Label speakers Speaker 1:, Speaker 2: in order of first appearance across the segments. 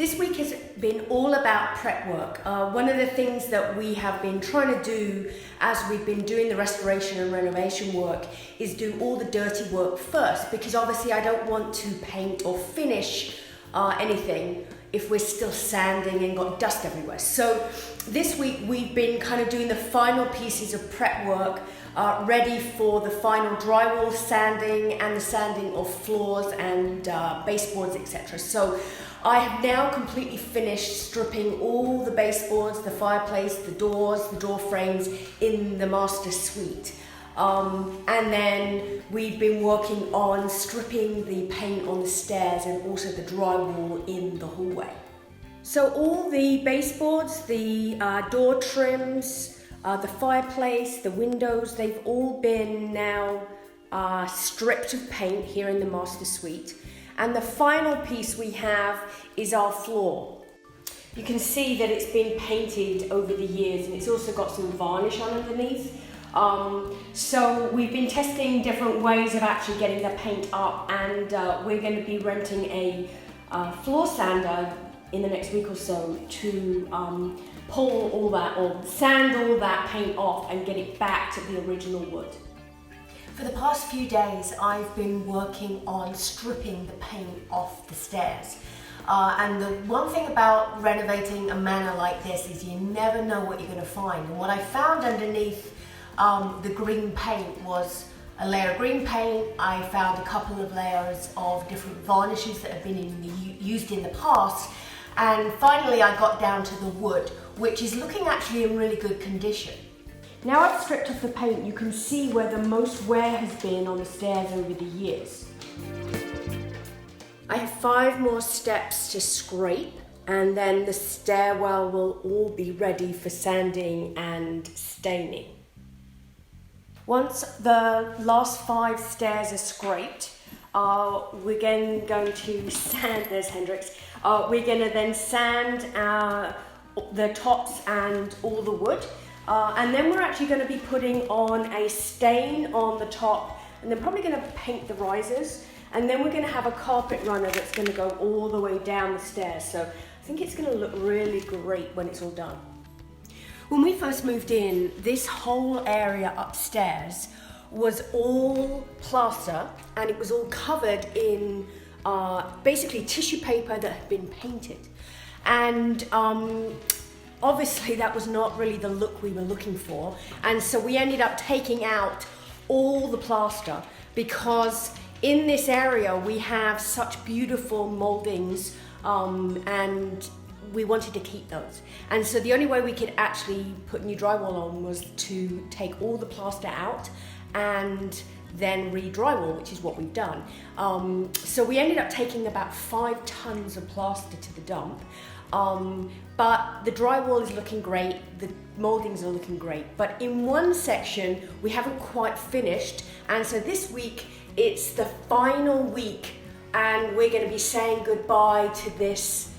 Speaker 1: This week has been all about prep work. One of the things that we have been trying to do as we've been doing the restoration and renovation work is do all the dirty work first, because obviously I don't want to paint or finish anything if we're still sanding and got dust everywhere. So this week we've been kind of doing the final pieces of prep work, ready for the final drywall sanding and the sanding of floors and baseboards, etc. So I have now completely finished stripping all the baseboards, the fireplace, the doors, the door frames in the master suite. And then we've been working on stripping the paint on the stairs and also the drywall in the hallway. So all the baseboards, the door trims, the fireplace, the windows, they've all been now stripped of paint here in the master suite. And the final piece we have is our floor. You can see that it's been painted over the years, and it's also got some varnish on underneath. So we've been testing different ways of actually getting the paint up, and we're going to be renting a floor sander in the next week or so to pull all that or sand all that paint off and get it back to the original wood. For the past few days, I've been working on stripping the paint off the stairs. And the one thing about renovating a manor like this is you never know what you're going to find. And what I found underneath the green paint was a layer of green paint. I found a couple of layers of different varnishes that have been used in the past. And finally, I got down to the wood, which is looking actually in really good condition. Now I've stripped off the paint, you can see where the most wear has been on the stairs over the years. I have 5 more steps to scrape, and then the stairwell will all be ready for sanding and staining. Once the last 5 stairs are scraped, we're again going to sand, there's Hendrix, we're going to then sand the tops and all the wood. And then we're actually going to be putting on a stain on the top, and then probably going to paint the risers, and then we're going to have a carpet runner that's going to go all the way down the stairs. So I think it's going to look really great when it's all done. When we first moved in, this whole area upstairs was all plaster, and it was all covered in basically tissue paper that had been painted. And obviously that was not really the look we were looking for, and so we ended up taking out all the plaster, because in this area we have such beautiful moldings, and we wanted to keep those. And so the only way we could actually put new drywall on was to take all the plaster out and then re-drywall, which is what we've done. So we ended up taking about 5 tons of plaster to the dump. But the drywall is looking great, the moldings are looking great, but in one section we haven't quite finished, and so this week it's the final week, and we're going to be saying goodbye to this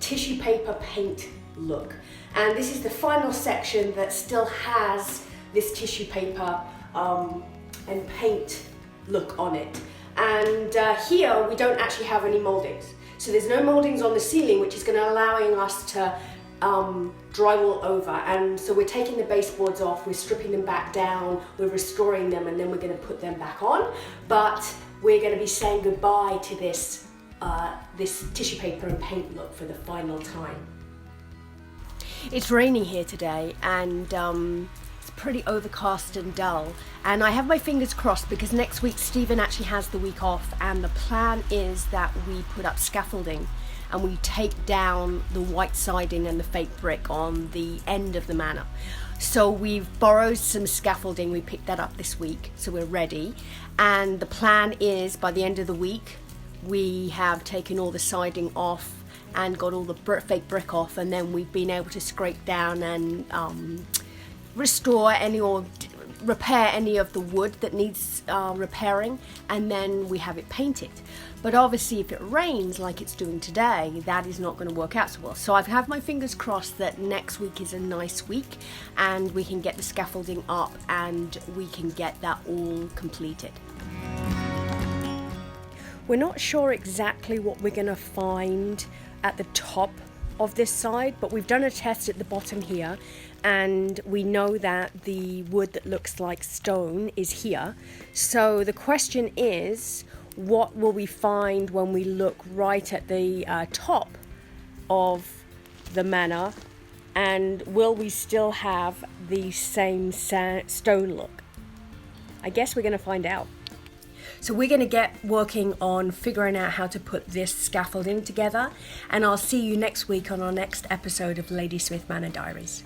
Speaker 1: tissue paper paint look. And this is the final section that still has this tissue paper and paint look on it. And here we don't actually have any moldings. So there's no moldings on the ceiling, which is going to allowing us to drywall over. And so we're taking the baseboards off, we're stripping them back down, we're restoring them, and then we're going to put them back on. But we're going to be saying goodbye to this, this tissue paper and paint look for the final time. It's raining here today, and it's pretty overcast and dull, and I have my fingers crossed because next week Stephen actually has the week off, and the plan is that we put up scaffolding and we take down the white siding and the fake brick on the end of the manor. So we've borrowed some scaffolding, we picked that up this week, so we're ready, and the plan is by the end of the week we have taken all the siding off and got all the fake brick off, and then we've been able to scrape down and restore any or repair any of the wood that needs repairing, and then we have it painted. But obviously if it rains like it's doing today, that is not going to work out so well. So I have my fingers crossed that next week is a nice week and we can get the scaffolding up and we can get that all completed. We're not sure exactly what we're going to find at the top of this side, but we've done a test at the bottom here, and we know that the wood that looks like stone is here. So the question is, what will we find when we look right at the top of the manor, and will we still have the same stone look? I guess we're going to find out. So we're going to get working on figuring out how to put this scaffolding together, and I'll see you next week on our next episode of Ladysmith Manor Diaries.